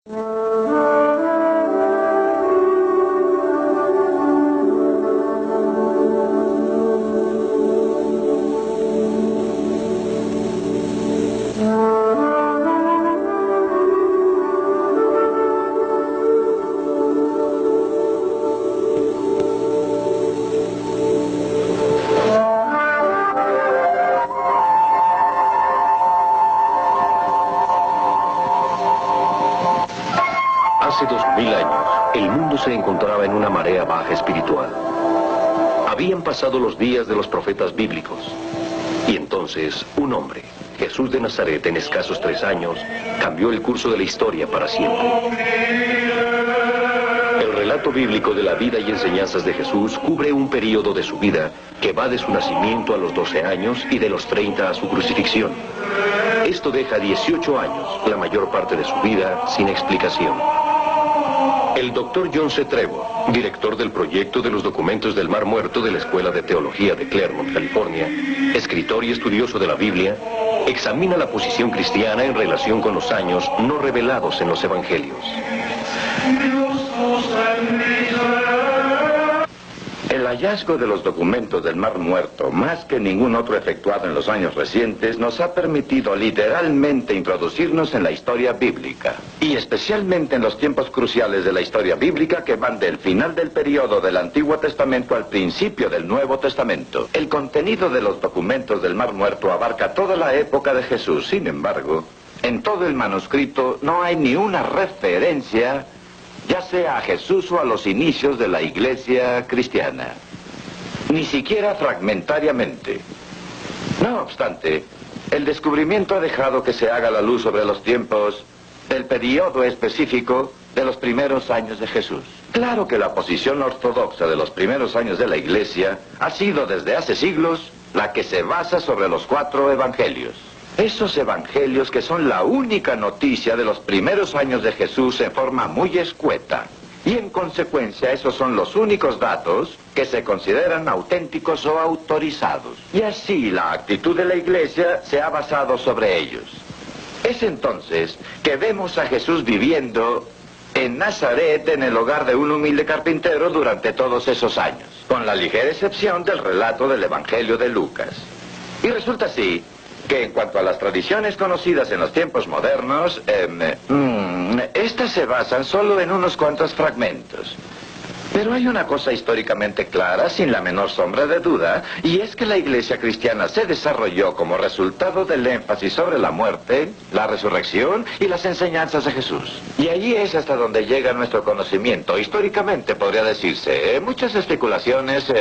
Hace 2000 años, el mundo se encontraba en una marea baja espiritual. Habían pasado los días de los profetas bíblicos. Y entonces, un hombre, Jesús de Nazaret, en escasos 3 años, cambió el curso de la historia para siempre. El relato bíblico de la vida y enseñanzas de Jesús cubre un período de su vida que va de su nacimiento a los 12 años y de los 30 a su crucifixión. Esto deja 18 años, la mayor parte de su vida, sin explicación. El Dr. John C. Trevor, director del proyecto de los documentos del Mar Muerto de la Escuela de Teología de Claremont, California, escritor y estudioso de la Biblia, examina la posición cristiana en relación con los años no revelados en los evangelios. El hallazgo de los documentos del Mar Muerto, más que ningún otro efectuado en los años recientes, nos ha permitido literalmente introducirnos en la historia bíblica, y especialmente en los tiempos cruciales de la historia bíblica que van del final del periodo del Antiguo Testamento al principio del Nuevo Testamento. El contenido de los documentos del Mar Muerto abarca toda la época de Jesús. Sin embargo, en todo el manuscrito no hay ni una referencia, ya sea a Jesús o a los inicios de la iglesia cristiana, ni siquiera fragmentariamente. No obstante, el descubrimiento ha dejado que se haga la luz sobre los tiempos del periodo específico de los primeros años de Jesús. Claro que la posición ortodoxa de los primeros años de la iglesia ha sido desde hace siglos la que se basa sobre los 4 evangelios. Esos evangelios que son la única noticia de los primeros años de Jesús en forma muy escueta. Y en consecuencia esos son los únicos datos que se consideran auténticos o autorizados. Y así la actitud de la iglesia se ha basado sobre ellos. Es entonces que vemos a Jesús viviendo en Nazaret, en el hogar de un humilde carpintero durante todos esos años, con la ligera excepción del relato del Evangelio de Lucas. Y resulta así que en cuanto a las tradiciones conocidas en los tiempos modernos, estas se basan solo en unos cuantos fragmentos. Pero hay una cosa históricamente clara, sin la menor sombra de duda, y es que la iglesia cristiana se desarrolló como resultado del énfasis sobre la muerte, la resurrección y las enseñanzas de Jesús. Y allí es hasta donde llega nuestro conocimiento. Históricamente podría decirse, muchas especulaciones,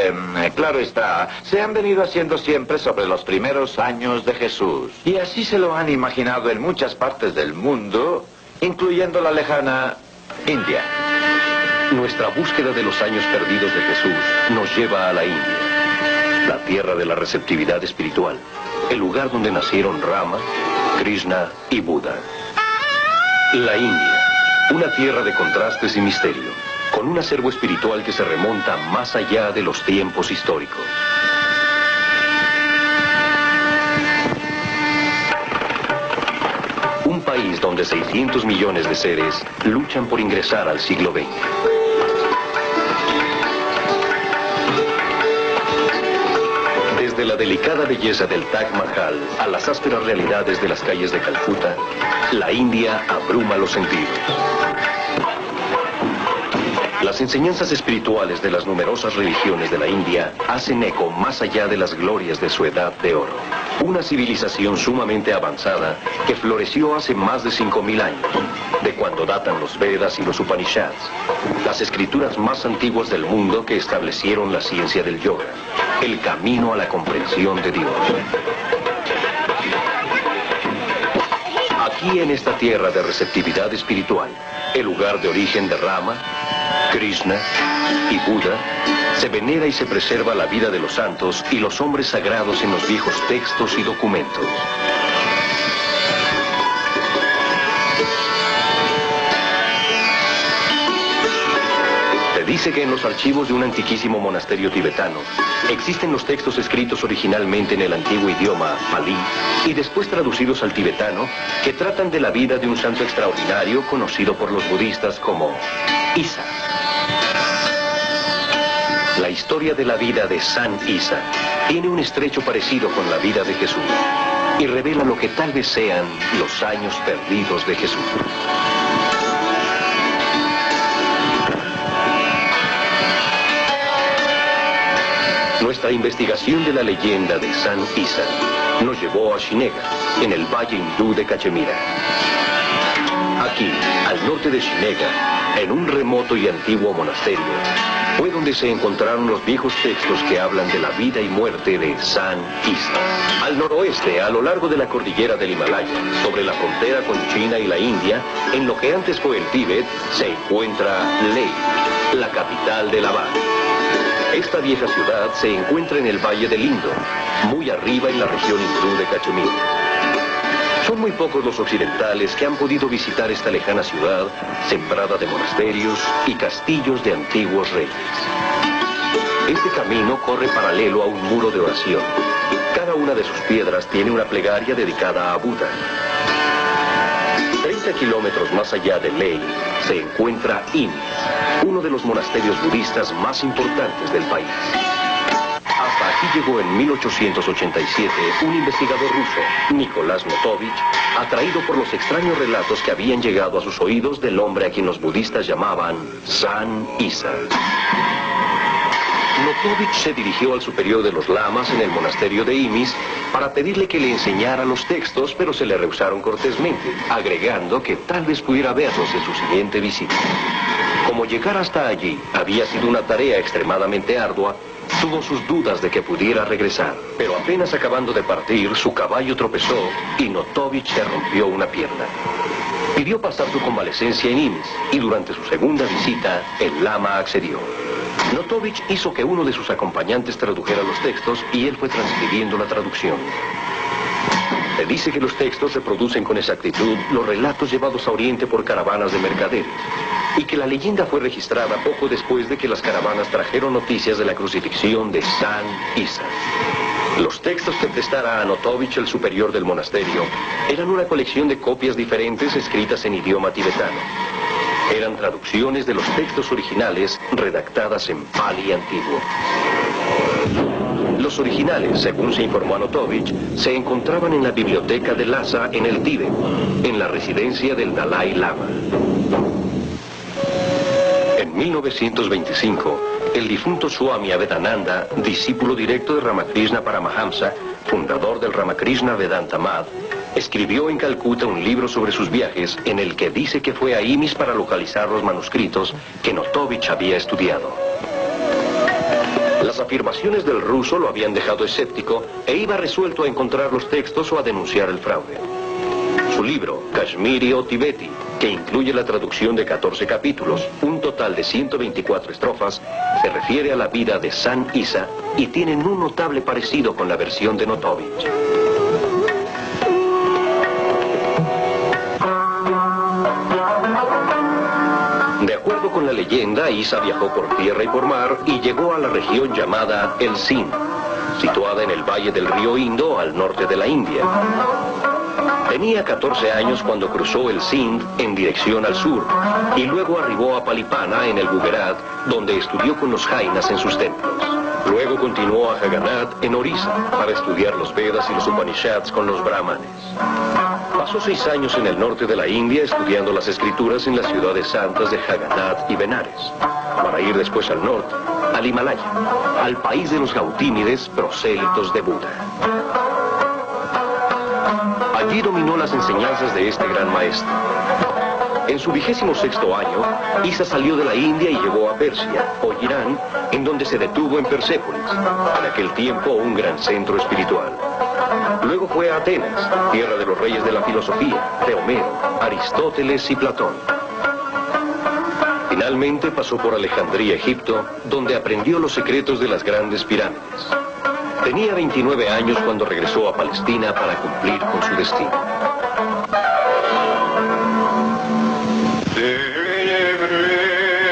claro está, se han venido haciendo siempre sobre los primeros años de Jesús. Y así se lo han imaginado en muchas partes del mundo, incluyendo la lejana India. Nuestra búsqueda de los años perdidos de Jesús nos lleva a la India, la tierra de la receptividad espiritual, el lugar donde nacieron Rama, Krishna y Buda. La India, una tierra de contrastes y misterio, con un acervo espiritual que se remonta más allá de los tiempos históricos. Un país donde 600 millones de seres luchan por ingresar al siglo XX. Desde la delicada belleza del Taj Mahal a las ásperas realidades de las calles de Calcuta, la India abruma los sentidos. Las enseñanzas espirituales de las numerosas religiones de la India hacen eco más allá de las glorias de su edad de oro. Una civilización sumamente avanzada que floreció hace más de 5000 años, de cuando datan los Vedas y los Upanishads, las escrituras más antiguas del mundo que establecieron la ciencia del yoga, el camino a la comprensión de Dios. Aquí en esta tierra de receptividad espiritual, el lugar de origen de Rama, Krishna y Buda, se venera y se preserva la vida de los santos y los hombres sagrados en los viejos textos y documentos. dice que en los archivos de un antiquísimo monasterio tibetano existen los textos escritos originalmente en el antiguo idioma Pali y después traducidos al tibetano que tratan de la vida de un santo extraordinario conocido por los budistas como Isa. La historia de la vida de San Isa tiene un estrecho parecido con la vida de Jesús y revela lo que tal vez sean los años perdidos de Jesús. Nuestra investigación de la leyenda de San Isa nos llevó a Shinega, en el valle hindú de Cachemira. Aquí, al norte de Shinega, en un remoto y antiguo monasterio, fue donde se encontraron los viejos textos que hablan de la vida y muerte de San Isa. Al noroeste, a lo largo de la cordillera del Himalaya, sobre la frontera con China y la India, en lo que antes fue el Tíbet, se encuentra Leh, la capital de Laván. Esta vieja ciudad se encuentra en el Valle del Indo, muy arriba en la región hindú de Cachemira. Son muy pocos los occidentales que han podido visitar esta lejana ciudad, sembrada de monasterios y castillos de antiguos reyes. Este camino corre paralelo a un muro de oración. Cada una de sus piedras tiene una plegaria dedicada a Buda. 30 kilómetros más allá de Leh se encuentra Imis, uno de los monasterios budistas más importantes del país. Hasta aquí llegó en 1887 un investigador ruso, Nicolás Notovich, atraído por los extraños relatos que habían llegado a sus oídos del hombre a quien los budistas llamaban San Isa. Notovich se dirigió al superior de los lamas en el monasterio de Imis para pedirle que le enseñara los textos, pero se le rehusaron cortésmente, agregando que tal vez pudiera verlos en su siguiente visita. Como llegar hasta allí había sido una tarea extremadamente ardua, tuvo sus dudas de que pudiera regresar, pero apenas acabando de partir, su caballo tropezó y Notovich se rompió una pierna. Pidió pasar su convalecencia en Imis y durante su segunda visita, el lama accedió. Notovich hizo que uno de sus acompañantes tradujera los textos y él fue transcribiendo la traducción. Se dice que los textos reproducen con exactitud los relatos llevados a Oriente por caravanas de mercaderes y que la leyenda fue registrada poco después de que las caravanas trajeron noticias de la crucifixión de San Isa. Los textos que prestara a Notovich el superior del monasterio eran una colección de copias diferentes escritas en idioma tibetano. Eran traducciones de los textos originales redactadas en Pali antiguo. Los originales, según se informó a Notovich, se encontraban en la biblioteca de Lhasa en el Tíbet, en la residencia del Dalai Lama. En 1925, el difunto Swami Avedananda, discípulo directo de Ramakrishna Paramahamsa, fundador del Ramakrishna Vedanta Math, escribió en Calcuta un libro sobre sus viajes en el que dice que fue a Imis para localizar los manuscritos que Notovich había estudiado. Las afirmaciones del ruso lo habían dejado escéptico e iba resuelto a encontrar los textos o a denunciar el fraude. Su libro, Kashmiri o Tibeti, que incluye la traducción de 14 capítulos, un total de 124 estrofas, se refiere a la vida de San Isa y tienen un notable parecido con la versión de Notovich. De acuerdo con la leyenda, Isa viajó por tierra y por mar y llegó a la región llamada el Sind, situada en el valle del río Indo al norte de la India. Tenía 14 años cuando cruzó el Sind en dirección al sur y luego arribó a Palipana en el Gujarat, donde estudió con los Jainas en sus templos. Luego continuó a Jagannath en Orissa para estudiar los Vedas y los Upanishads con los brahmanes. Pasó 6 años en el norte de la India estudiando las escrituras en las ciudades santas de Jagannath y Benares, para ir después al norte, al Himalaya, al país de los Gautímides, prosélitos de Buda. Allí dominó las enseñanzas de este gran maestro. En su 26º año, Isa salió de la India y llegó a Persia, o Irán, en donde se detuvo en Persépolis, en aquel tiempo un gran centro espiritual. Luego fue a Atenas, tierra de los reyes de la filosofía, de Homero, Aristóteles y Platón. Finalmente pasó por Alejandría, Egipto, donde aprendió los secretos de las grandes pirámides. Tenía 29 años cuando regresó a Palestina para cumplir con su destino.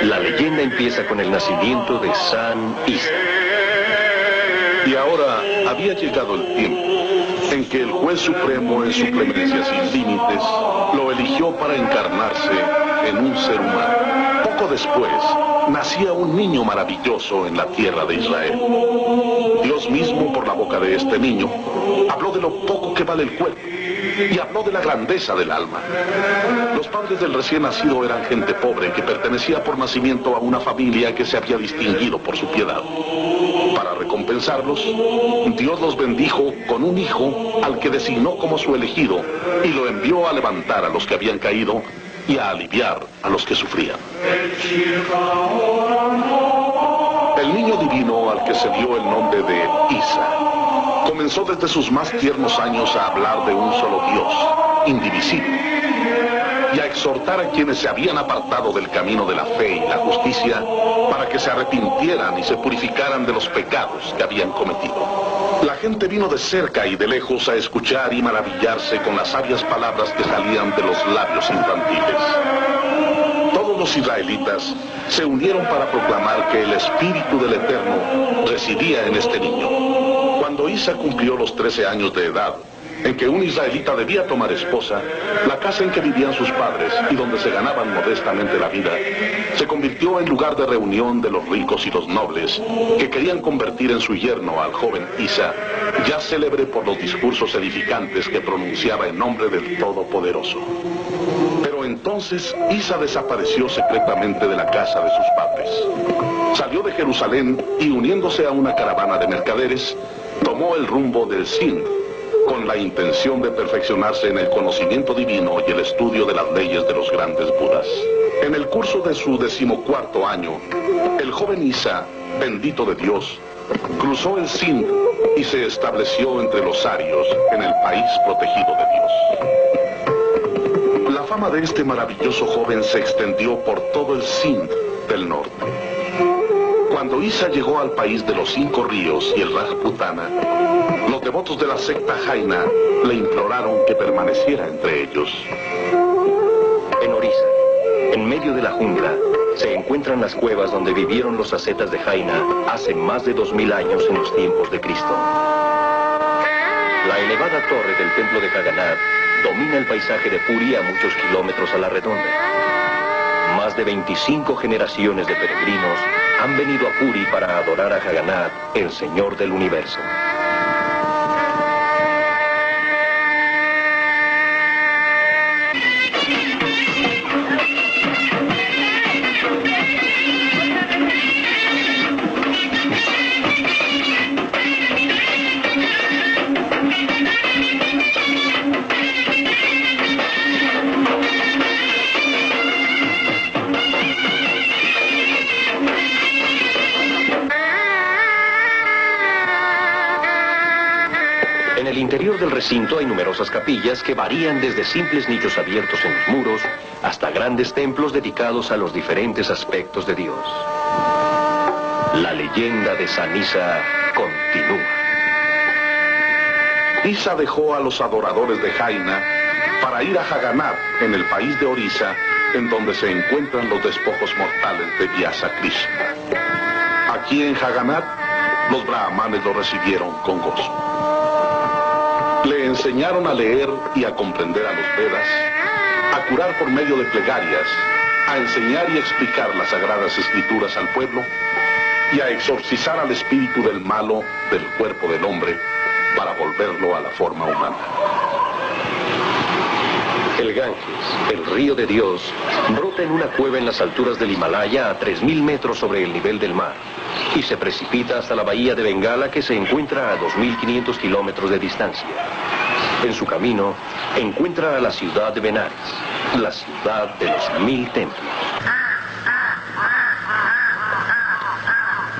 La leyenda empieza con el nacimiento de San Isa. Y ahora había llegado el tiempo en que el juez supremo, en su clemencia sin límites, lo eligió para encarnarse en un ser humano. Poco después, nacía un niño maravilloso en la tierra de Israel. Dios mismo, por la boca de este niño, habló de lo poco que vale el cuerpo y habló de la grandeza del alma. Los padres del recién nacido eran gente pobre que pertenecía por nacimiento a una familia que se había distinguido por su piedad. Para recompensarlos, Dios los bendijo con un hijo al que designó como su elegido y lo envió a levantar a los que habían caído y a aliviar a los que sufrían. El niño divino al que se dio el nombre de Isa comenzó desde sus más tiernos años a hablar de un solo Dios, indivisible, y a exhortar a quienes se habían apartado del camino de la fe y la justicia para que se arrepintieran y se purificaran de los pecados que habían cometido. La gente vino de cerca y de lejos a escuchar y maravillarse con las sabias palabras que salían de los labios infantiles. Todos los israelitas se unieron para proclamar que el Espíritu del Eterno residía en este niño. Cuando Isa cumplió los 13 años de edad, en que un israelita debía tomar esposa, la casa en que vivían sus padres y donde se ganaban modestamente la vida, se convirtió en lugar de reunión de los ricos y los nobles que querían convertir en su yerno al joven Isa, ya célebre por los discursos edificantes que pronunciaba en nombre del Todopoderoso. Pero entonces Isa desapareció secretamente de la casa de sus padres. Salió de Jerusalén y, uniéndose a una caravana de mercaderes, tomó el rumbo del Sind, con la intención de perfeccionarse en el conocimiento divino y el estudio de las leyes de los grandes Budas. En el curso de su 14º año, el joven Isa, bendito de Dios, cruzó el Sind y se estableció entre los arios en el país protegido de Dios. La fama de este maravilloso joven se extendió por todo el Sind del norte. Cuando Isa llegó al país de los 5 ríos y el Rajputana, los devotos de la secta Jaina le imploraron que permaneciera entre ellos. En Orissa, en medio de la jungla, se encuentran las cuevas donde vivieron los ascetas de Jaina hace más de 2000 años en los tiempos de Cristo. La elevada torre del templo de Jagannath domina el paisaje de Puri a muchos kilómetros a la redonda. Más de 25 generaciones de peregrinos han venido a Puri para adorar a Jagannath, el Señor del Universo. En el interior del recinto hay numerosas capillas que varían desde simples nichos abiertos en los muros hasta grandes templos dedicados a los diferentes aspectos de Dios. La leyenda de San Isa continúa. Isa dejó a los adoradores de Jaina para ir a Jagannath, en el país de Orissa, en donde se encuentran los despojos mortales de Vyasa Krishna. Aquí en Jagannath, los brahmanes lo recibieron con gozo. Le enseñaron a leer y a comprender a los Vedas, a curar por medio de plegarias, a enseñar y explicar las sagradas escrituras al pueblo y a exorcizar al espíritu del malo del cuerpo del hombre para volverlo a la forma humana. El Ganges, el río de Dios, brota en una cueva en las alturas del Himalaya a 3000 metros sobre el nivel del mar y se precipita hasta la bahía de Bengala, que se encuentra a 2500 kilómetros de distancia. En su camino encuentra a la ciudad de Benares, la ciudad de los 1000 templos.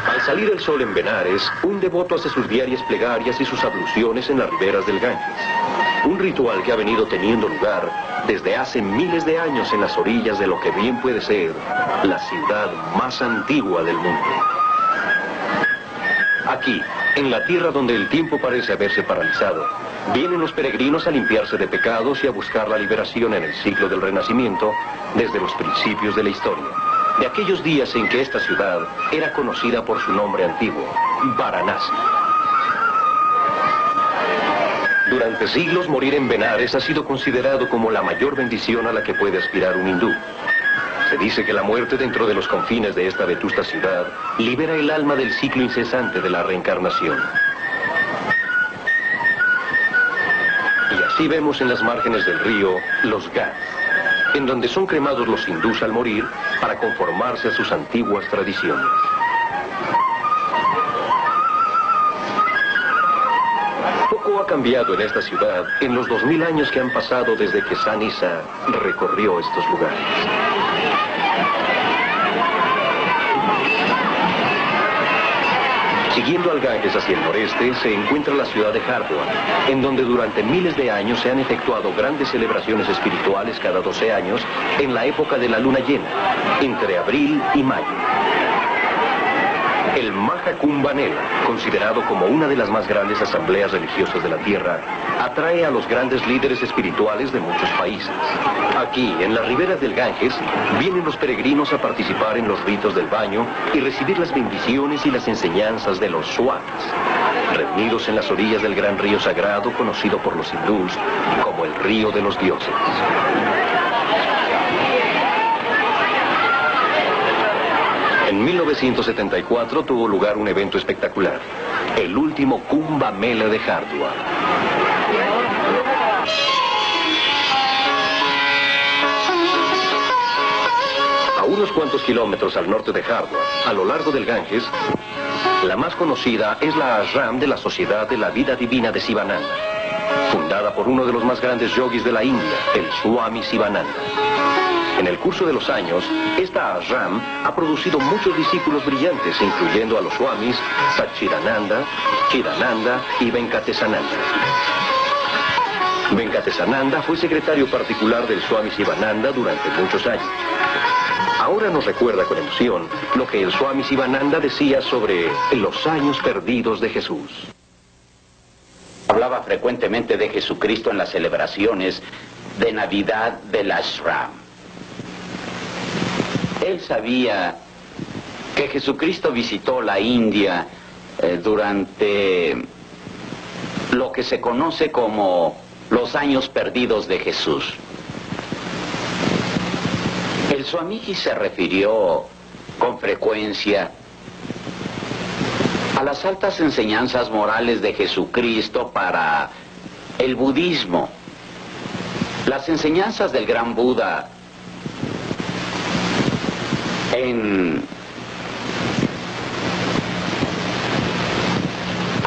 Al salir el sol en Benares, un devoto hace sus diarias plegarias y sus abluciones en las riberas del Ganges. Un ritual que ha venido teniendo lugar desde hace miles de años en las orillas de lo que bien puede ser la ciudad más antigua del mundo. Aquí, en la tierra donde el tiempo parece haberse paralizado, vienen los peregrinos a limpiarse de pecados y a buscar la liberación en el ciclo del Renacimiento desde los principios de la historia. de aquellos días en que esta ciudad era conocida por su nombre antiguo, Varanasi. Durante siglos morir en Benares ha sido considerado como la mayor bendición a la que puede aspirar un hindú. Se dice que la muerte dentro de los confines de esta vetusta ciudad libera el alma del ciclo incesante de la reencarnación. Y así vemos en las márgenes del río los Ghats, en donde son cremados los hindús al morir para conformarse a sus antiguas tradiciones. Poco ha cambiado en esta ciudad en los 2000 años que han pasado desde que San Isa recorrió estos lugares. Siguiendo al Ganges hacia el noreste se encuentra la ciudad de Hardwar, en donde durante miles de años se han efectuado grandes celebraciones espirituales cada 12 años en la época de la luna llena, entre abril y mayo. El Maha Kumbh Mela, considerado como una de las más grandes asambleas religiosas de la Tierra, atrae a los grandes líderes espirituales de muchos países. Aquí, en las riberas del Ganges, vienen los peregrinos a participar en los ritos del baño y recibir las bendiciones y las enseñanzas de los swamis, reunidos en las orillas del gran río sagrado conocido por los hindús como el río de los dioses. En 1974 tuvo lugar un evento espectacular, el último Kumbh Mela de Hardwar. A unos cuantos kilómetros al norte de Hardwar, a lo largo del Ganges, la más conocida es la ashram de la Sociedad de la Vida Divina de Sivananda, fundada por uno de los más grandes yogis de la India, el Swami Sivananda. En el curso de los años, esta ashram ha producido muchos discípulos brillantes, incluyendo a los swamis Satchidananda, Chidananda y Venkatesananda. Venkatesananda fue secretario particular del Swami Sivananda durante muchos años. Ahora nos recuerda con emoción lo que el Swami Sivananda decía sobre los años perdidos de Jesús. Hablaba frecuentemente de Jesucristo en las celebraciones de Navidad del ashram. Él sabía que Jesucristo visitó la India durante lo que se conoce como los años perdidos de Jesús. El Swamiji se refirió con frecuencia a las altas enseñanzas morales de Jesucristo para el budismo. Las enseñanzas del gran Buda en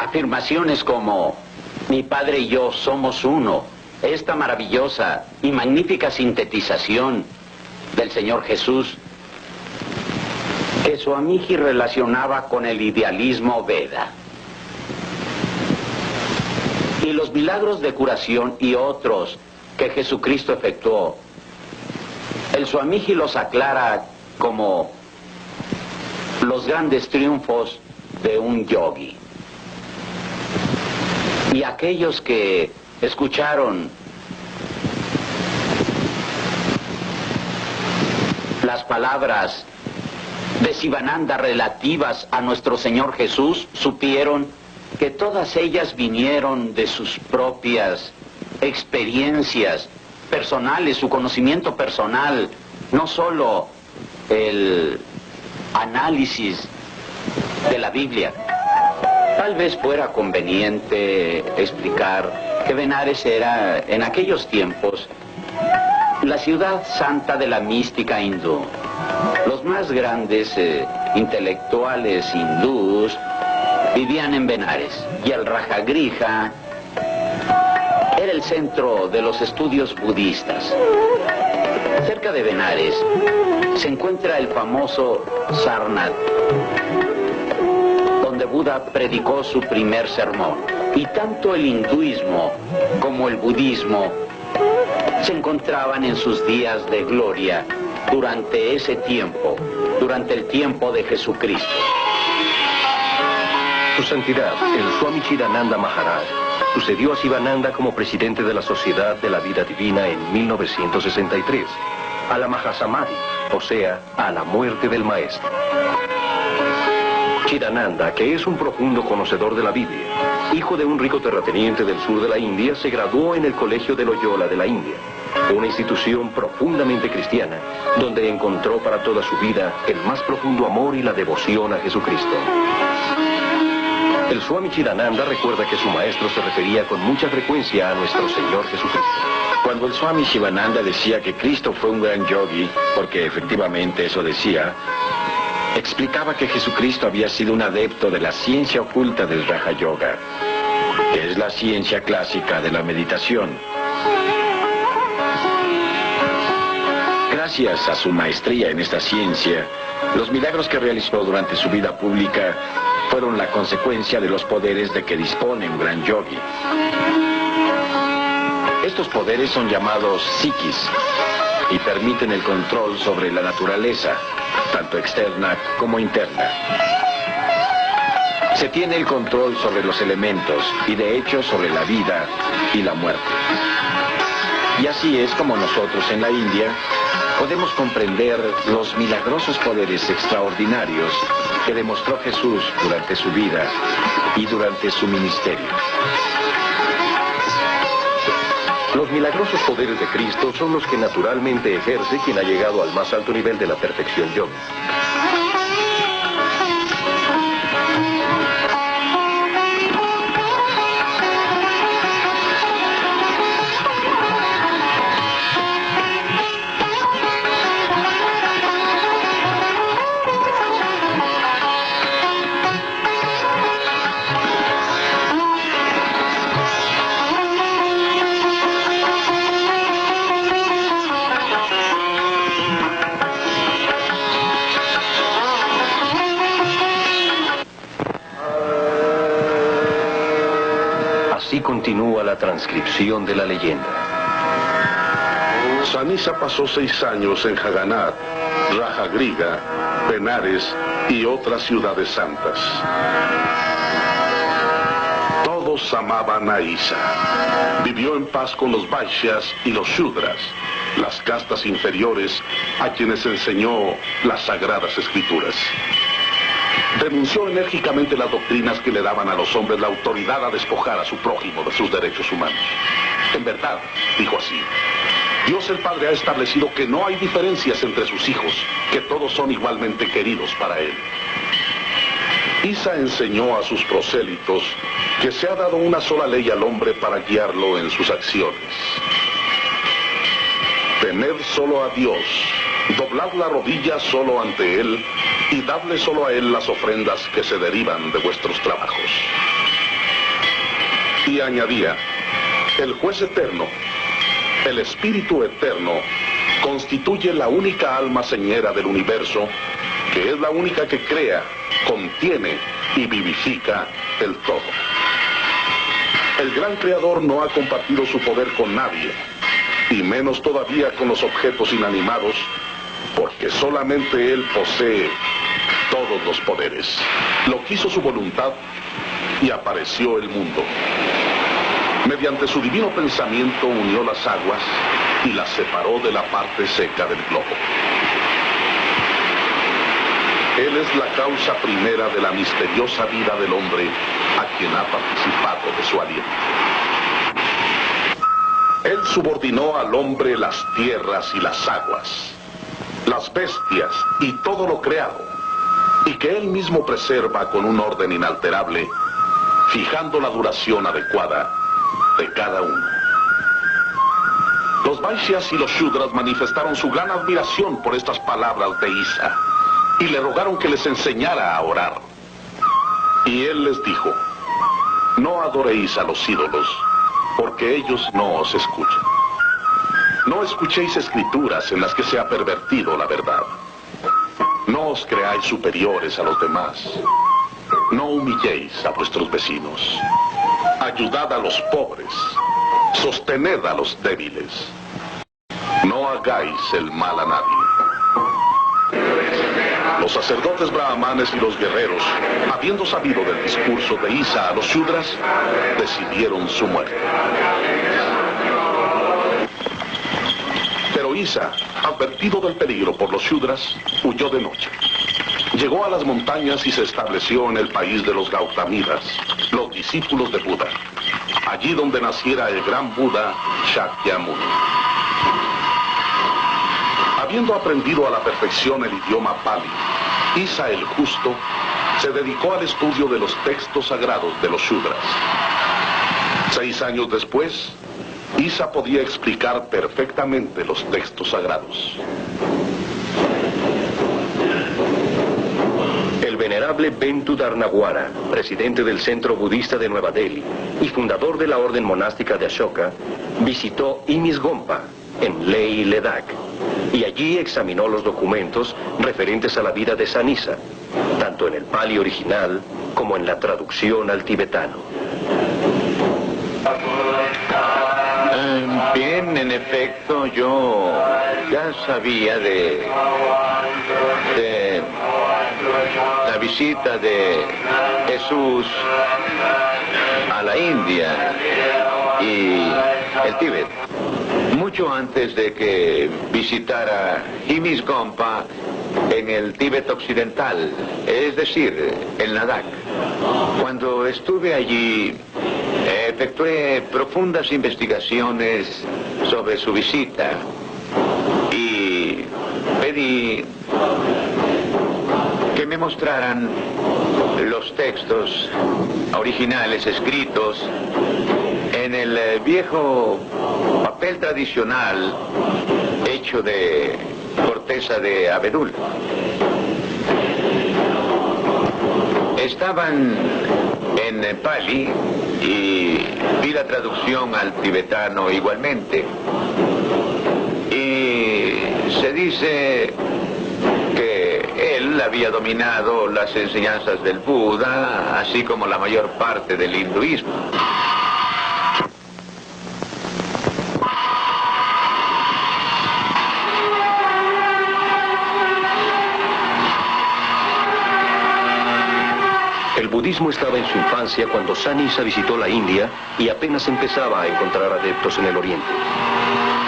afirmaciones como mi padre y yo somos uno, esta maravillosa y magnífica sintetización del Señor Jesús que Swamiji relacionaba con el idealismo Veda. Y los milagros de curación y otros que Jesucristo efectuó, el Swamiji los aclara como los grandes triunfos de un yogi. Y aquellos que escucharon las palabras de Sivananda relativas a nuestro Señor Jesús, supieron que todas ellas vinieron de sus propias experiencias personales, su conocimiento personal, no solo el análisis de la Biblia. Tal vez fuera conveniente explicar que Benares era, en aquellos tiempos, la ciudad santa de la mística hindú. Los más grandes intelectuales hindús vivían en Benares, y el Rajagriha era el centro de los estudios budistas. Cerca de Benares se encuentra el famoso Sarnath, donde Buda predicó su primer sermón. Y tanto el hinduismo como el budismo se encontraban en sus días de gloria durante ese tiempo, durante el tiempo de Jesucristo. Su Santidad, el Swami Chidananda Maharaj, sucedió a Sivananda como presidente de la Sociedad de la Vida Divina en 1963, a la Mahasamadhi, o sea, a la muerte del maestro. Chidananda, que es un profundo conocedor de la Biblia, hijo de un rico terrateniente del sur de la India, se graduó en el Colegio de Loyola de la India, una institución profundamente cristiana, donde encontró para toda su vida el más profundo amor y la devoción a Jesucristo. El Swami Chidananda recuerda que su maestro se refería con mucha frecuencia a nuestro Señor Jesucristo. Cuando el Swami Shivananda decía que Cristo fue un gran yogi, porque efectivamente eso decía, explicaba que Jesucristo había sido un adepto de la ciencia oculta del Raja Yoga, que es la ciencia clásica de la meditación. Gracias a su maestría en esta ciencia, los milagros que realizó durante su vida pública fueron la consecuencia de los poderes de que dispone un gran yogi. Estos poderes son llamados psiquis y permiten el control sobre la naturaleza, tanto externa como interna. Se tiene el control sobre los elementos y de hecho sobre la vida y la muerte. Y así es como nosotros en la India podemos comprender los milagrosos poderes extraordinarios que demostró Jesús durante su vida y durante su ministerio. Los milagrosos poderes de Cristo son los que naturalmente ejerce quien ha llegado al más alto nivel de la perfección yogi. Así continúa la transcripción de la leyenda. Sanisa pasó 6 años en Jagannath, Rajagriha, Benares y otras ciudades santas. Todos amaban a Isa. Vivió en paz con los Vaishyas y los Shudras, las castas inferiores a quienes enseñó las sagradas escrituras. Denunció enérgicamente las doctrinas que le daban a los hombres la autoridad a despojar a su prójimo de sus derechos humanos. En verdad, dijo así, Dios el Padre ha establecido que no hay diferencias entre sus hijos, que todos son igualmente queridos para Él. Isa enseñó a sus prosélitos que se ha dado una sola ley al hombre para guiarlo en sus acciones. Temed solo a Dios, doblad la rodilla solo ante Él, y dadle solo a Él las ofrendas que se derivan de vuestros trabajos. Y añadía, el juez eterno, el espíritu eterno, constituye la única alma señera del universo, que es la única que crea, contiene y vivifica el todo. El gran creador no ha compartido su poder con nadie, y menos todavía con los objetos inanimados, porque solamente Él posee todos los poderes. Lo quiso su voluntad y apareció el mundo. Mediante su divino pensamiento unió las aguas y las separó de la parte seca del globo. Él es la causa primera de la misteriosa vida del hombre a quien ha participado de su aliento. Él subordinó al hombre las tierras y las aguas, las bestias y todo lo creado, y que Él mismo preserva con un orden inalterable, fijando la duración adecuada de cada uno. Los Vaishyas y los Shudras manifestaron su gran admiración por estas palabras de Isa, y le rogaron que les enseñara a orar. Y Él les dijo, no adoréis a los ídolos, porque ellos no os escuchan. No escuchéis escrituras en las que se ha pervertido la verdad. No os creáis superiores a los demás. No humilléis a vuestros vecinos. Ayudad a los pobres. Sostened a los débiles. No hagáis el mal a nadie. Los sacerdotes brahmanes y los guerreros, habiendo sabido del discurso de Isa a los Shudras, decidieron su muerte. Pero Isa, advertido del peligro por los Shudras, huyó de noche. Llegó a las montañas y se estableció en el país de los Gautamidas, los discípulos de Buda, allí donde naciera el gran Buda Shakyamuni. Habiendo aprendido a la perfección el idioma Pali, Isa el Justo se dedicó al estudio de los textos sagrados de los Shudras. 6 años después, Isa podía explicar perfectamente los textos sagrados. El venerable Bentu Dharnawara, presidente del Centro Budista de Nueva Delhi y fundador de la orden monástica de Ashoka, visitó Imisgompa, en Leh, Ladakh, y allí examinó los documentos referentes a la vida de San Isa, tanto en el Pali original como en la traducción al tibetano. Bien, en efecto, yo ya sabía de la visita de Jesús a la India y el Tíbet, mucho antes de que visitara Imisgompa en el Tíbet occidental, es decir, en Ladakh. Cuando estuve allí, efectué profundas investigaciones sobre su visita y pedí que me mostraran los textos originales escritos en el viejo papel tradicional hecho de corteza de abedul. Estaban en Pali y vi la traducción al tibetano igualmente. Y se dice que él había dominado las enseñanzas del Buda, así como la mayor parte del hinduismo. El budismo estaba en su infancia cuando San Isa visitó la India y apenas empezaba a encontrar adeptos en el Oriente.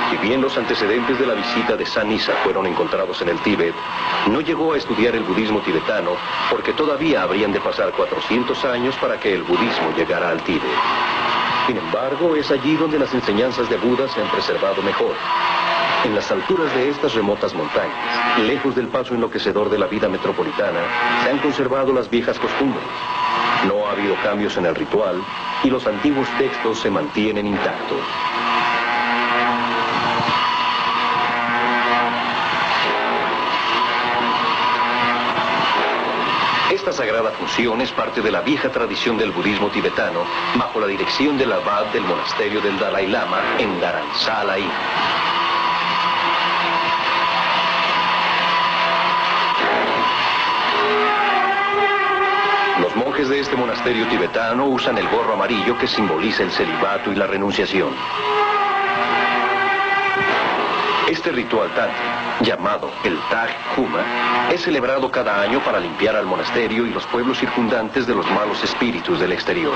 Si bien los antecedentes de la visita de San Isa fueron encontrados en el Tíbet, no llegó a estudiar el budismo tibetano porque todavía habrían de pasar 400 años para que el budismo llegara al Tíbet. Sin embargo, es allí donde las enseñanzas de Buda se han preservado mejor. En las alturas de estas remotas montañas, lejos del paso enloquecedor de la vida metropolitana, se han conservado las viejas costumbres. No ha habido cambios en el ritual y los antiguos textos se mantienen intactos. Esta sagrada función es parte de la vieja tradición del budismo tibetano, bajo la dirección del abad del monasterio del Dalai Lama en Dharamsala, India. Los monjes de este monasterio tibetano usan el gorro amarillo que simboliza el celibato y la renunciación. Este ritual tántrico, llamado el Taj Huma, es celebrado cada año para limpiar al monasterio y los pueblos circundantes de los malos espíritus del exterior.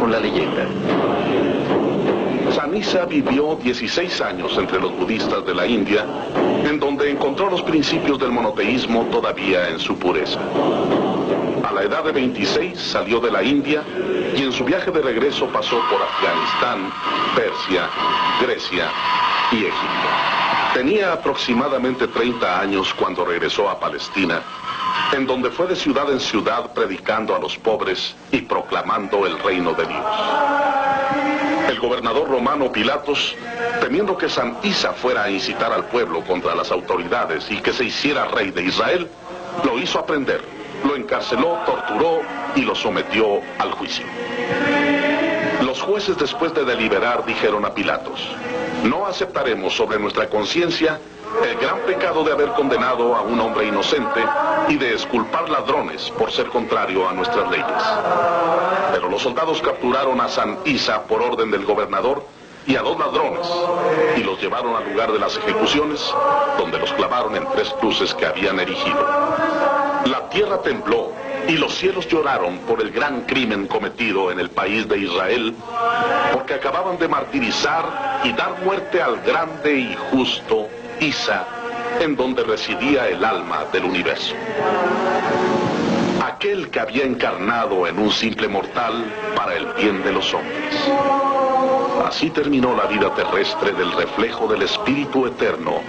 La leyenda. San Isa vivió 16 años entre los budistas de la India, en donde encontró los principios del monoteísmo todavía en su pureza. A la edad de 26 salió de la India y en su viaje de regreso pasó por Afganistán, Persia, Grecia y Egipto. Tenía aproximadamente 30 años cuando regresó a Palestina, en donde fue de ciudad en ciudad predicando a los pobres y proclamando el reino de Dios. El gobernador romano Pilatos, temiendo que San Isa fuera a incitar al pueblo contra las autoridades y que se hiciera rey de Israel, lo hizo aprender, lo encarceló, torturó y lo sometió al juicio. jueces, después de deliberar, dijeron a Pilatos: no aceptaremos sobre nuestra conciencia el gran pecado de haber condenado a un hombre inocente y de exculpar ladrones por ser contrario a nuestras leyes. Pero los soldados capturaron a San Isa por orden del gobernador y a 2 ladrones, y los llevaron al lugar de las ejecuciones, donde los clavaron en 3 cruces que habían erigido. La tierra tembló y los cielos lloraron por el gran crimen cometido en el país de Israel, porque acababan de martirizar y dar muerte al grande y justo Isa, en donde residía el alma del universo. Aquel que había encarnado en un simple mortal para el bien de los hombres. Así terminó la vida terrestre del reflejo del Espíritu Eterno,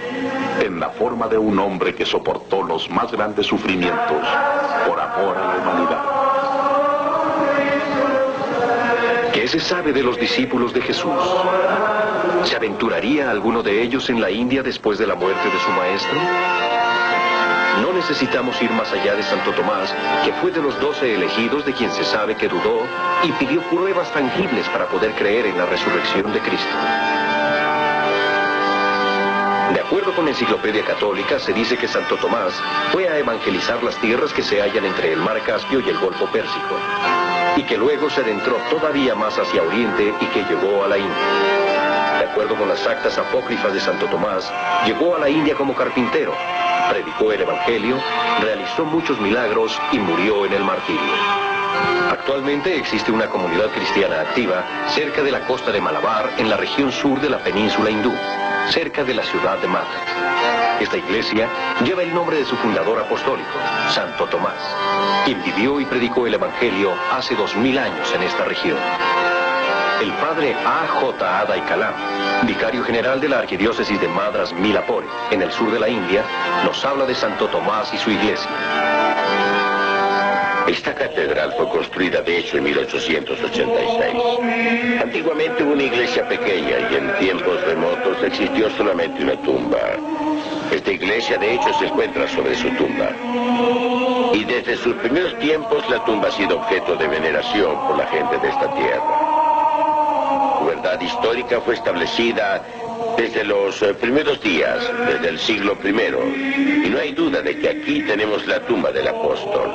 en la forma de un hombre que soportó los más grandes sufrimientos por amor a la humanidad. ¿Qué se sabe de los discípulos de Jesús? ¿Se aventuraría alguno de ellos en la India después de la muerte de su maestro? No necesitamos ir más allá de Santo Tomás, que fue de los 12 elegidos de quien se sabe que dudó y pidió pruebas tangibles para poder creer en la resurrección de Cristo. De acuerdo con la Enciclopedia Católica, se dice que Santo Tomás fue a evangelizar las tierras que se hallan entre el Mar Caspio y el Golfo Pérsico, y que luego se adentró todavía más hacia Oriente y que llegó a la India. De acuerdo con las actas apócrifas de Santo Tomás, llegó a la India como carpintero, predicó el Evangelio, realizó muchos milagros y murió en el martirio. Actualmente existe una comunidad cristiana activa cerca de la costa de Malabar, en la región sur de la península hindú, cerca de la ciudad de Mathura. Esta iglesia lleva el nombre de su fundador apostólico, Santo Tomás, quien vivió y predicó el Evangelio hace 2000 años en esta región. El padre A.J. Adai Kalam, vicario general de la arquidiócesis de Madras Milapore, en el sur de la India, nos habla de Santo Tomás y su iglesia. Esta catedral fue construida de hecho en 1886. Antiguamente hubo una iglesia pequeña y en tiempos remotos existió solamente una tumba. Esta iglesia de hecho se encuentra sobre su tumba. Y desde sus primeros tiempos la tumba ha sido objeto de veneración por la gente de esta tierra. Su verdad histórica fue establecida desde los primeros días, desde el siglo I, y no hay duda de que aquí tenemos la tumba del apóstol.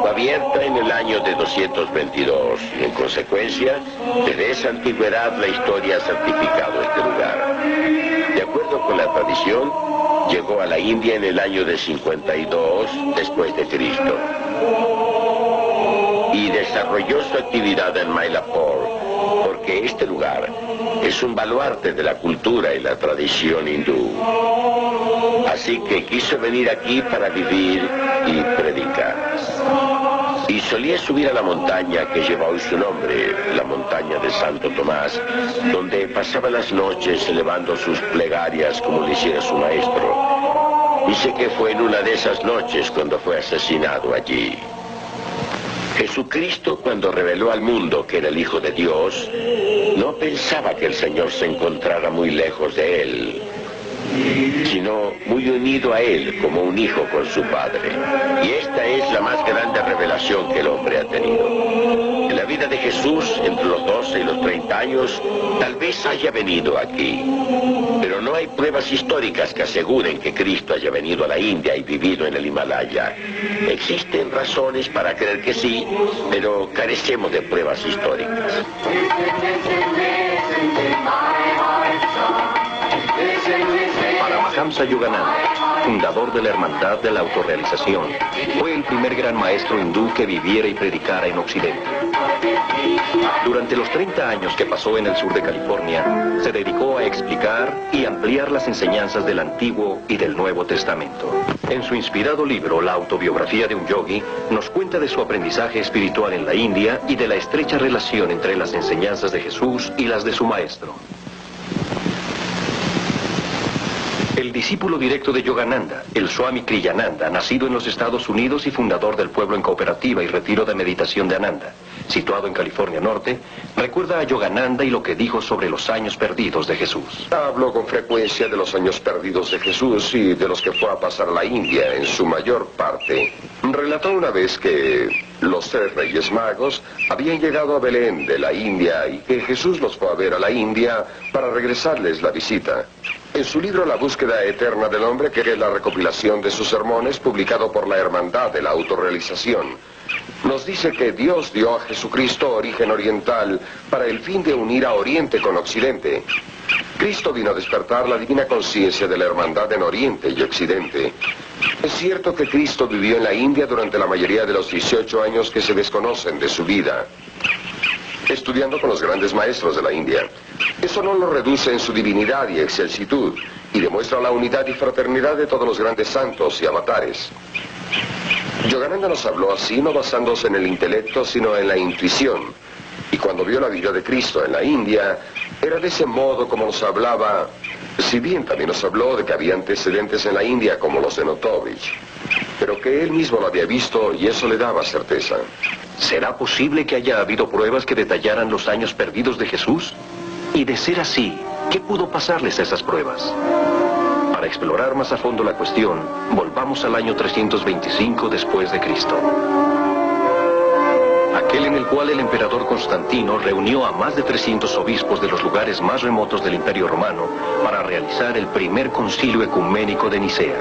Fue abierta en el año de 222, y en consecuencia, desde esa antigüedad la historia ha certificado este lugar. De acuerdo con la tradición, llegó a la India en el año de 52 después de Cristo. Y desarrolló su actividad en Mylapore, porque este lugar es un baluarte de la cultura y la tradición hindú. Así que quiso venir aquí para vivir y predicar. Y solía subir a la montaña que lleva hoy su nombre, la montaña de Santo Tomás, donde pasaba las noches elevando sus plegarias como le hiciera su maestro. Dice que fue en una de esas noches cuando fue asesinado allí. Jesucristo, cuando reveló al mundo que era el Hijo de Dios, no pensaba que el Señor se encontrara muy lejos de él, sino muy unido a él como un hijo con su padre. Y esta es la más grande revelación que el hombre ha tenido. En la vida de Jesús, entre los 12 y los 30 años, tal vez haya venido aquí. Pero no hay pruebas históricas que aseguren que Cristo haya venido a la India y vivido en el Himalaya. Existen razones para creer que sí, pero carecemos de pruebas históricas. Paramahamsa Yogananda, fundador de la Hermandad de la Autorrealización, fue el primer gran maestro hindú que viviera y predicara en Occidente. Durante los 30 años que pasó en el sur de California, se dedicó a explicar y ampliar las enseñanzas del Antiguo y del Nuevo Testamento. En su inspirado libro, La autobiografía de un yogi, nos cuenta de su aprendizaje espiritual en la India y de la estrecha relación entre las enseñanzas de Jesús y las de su maestro. El discípulo directo de Yogananda, el Swami Kriyananda, nacido en los Estados Unidos y fundador del pueblo en cooperativa y retiro de meditación de Ananda, situado en California Norte, recuerda a Yogananda y lo que dijo sobre los años perdidos de Jesús. Hablo con frecuencia de los años perdidos de Jesús y de los que fue a pasar a la India en su mayor parte. Relató una vez que los 3 reyes magos habían llegado a Belén de la India y que Jesús los fue a ver a la India para regresarles la visita. En su libro La búsqueda eterna del hombre, que es la recopilación de sus sermones, publicado por la Hermandad de la Autorrealización, nos dice que Dios dio a Jesucristo origen oriental para el fin de unir a Oriente con Occidente. Cristo vino a despertar la divina conciencia de la hermandad en Oriente y Occidente. Es cierto que Cristo vivió en la India durante la mayoría de los 18 años que se desconocen de su vida, estudiando con los grandes maestros de la India. Eso no lo reduce en su divinidad y excelsitud, y demuestra la unidad y fraternidad de todos los grandes santos y avatares. Yogananda nos habló así, no basándose en el intelecto, sino en la intuición. Y cuando vio la vida de Cristo en la India, era de ese modo como nos hablaba, si bien también nos habló de que había antecedentes en la India como los de Notovich, pero que él mismo lo había visto y eso le daba certeza. ¿Será posible que haya habido pruebas que detallaran los años perdidos de Jesús? Y de ser así, ¿qué pudo pasarles a esas pruebas? Para explorar más a fondo la cuestión, volvamos al año 325 después de Cristo. Aquel en el cual el emperador Constantino reunió a más de 300 obispos de los lugares más remotos del Imperio Romano para realizar el primer concilio ecuménico de Nicea.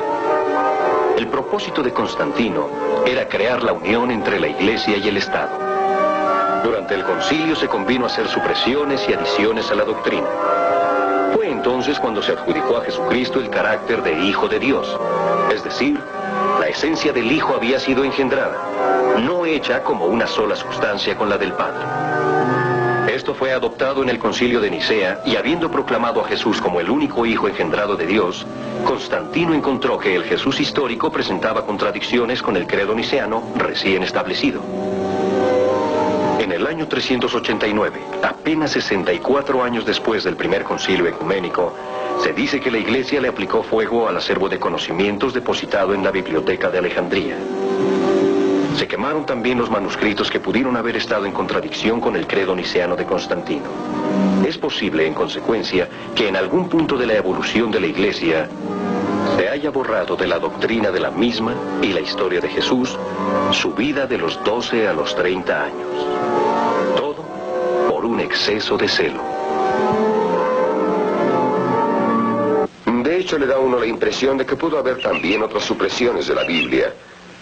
El propósito de Constantino era crear la unión entre la Iglesia y el Estado. Durante el concilio se convino a hacer supresiones y adiciones a la doctrina. Fue entonces cuando se adjudicó a Jesucristo el carácter de Hijo de Dios, es decir, la esencia del Hijo había sido engendrada, no hecha como una sola sustancia con la del Padre. Esto fue adoptado en el concilio de Nicea y habiendo proclamado a Jesús como el único Hijo engendrado de Dios, Constantino encontró que el Jesús histórico presentaba contradicciones con el credo niceano recién establecido. En el año 389, apenas 64 años después del primer concilio ecuménico, se dice que la Iglesia le aplicó fuego al acervo de conocimientos depositado en la Biblioteca de Alejandría. Se quemaron también los manuscritos que pudieron haber estado en contradicción con el credo niceano de Constantino. Es posible, en consecuencia, que en algún punto de la evolución de la Iglesia se haya borrado de la doctrina de la misma y la historia de Jesús su vida de los 12 a los 30 años. Todo por un exceso de celo. De hecho, le da a uno la impresión de que pudo haber también otras supresiones de la Biblia.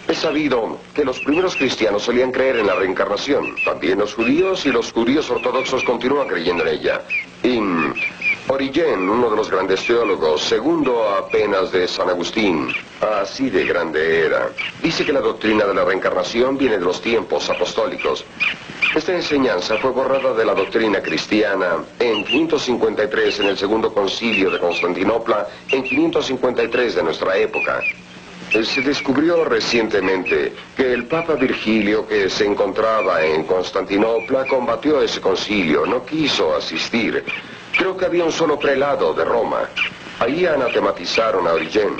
Es sabido que los primeros cristianos solían creer en la reencarnación. También los judíos y los judíos ortodoxos continúan creyendo en ella. Y Origen, uno de los grandes teólogos, segundo apenas de San Agustín, así de grande era, dice que la doctrina de la reencarnación viene de los tiempos apostólicos. Esta enseñanza fue borrada de la doctrina cristiana en 553 en el segundo concilio de Constantinopla, en 553 de nuestra época. Se descubrió recientemente que el Papa Virgilio, que se encontraba en Constantinopla, combatió ese concilio, no quiso asistir. Creo que había un solo prelado de Roma. Ahí anatematizaron a Origen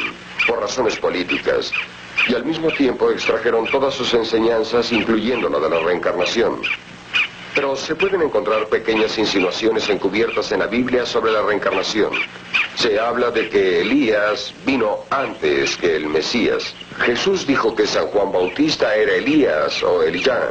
por razones políticas y al mismo tiempo extrajeron todas sus enseñanzas, incluyendo la de la reencarnación. Pero se pueden encontrar pequeñas insinuaciones encubiertas en la Biblia sobre la reencarnación. Se habla de que Elías vino antes que el Mesías. Jesús dijo que San Juan Bautista era Elías o Elijah.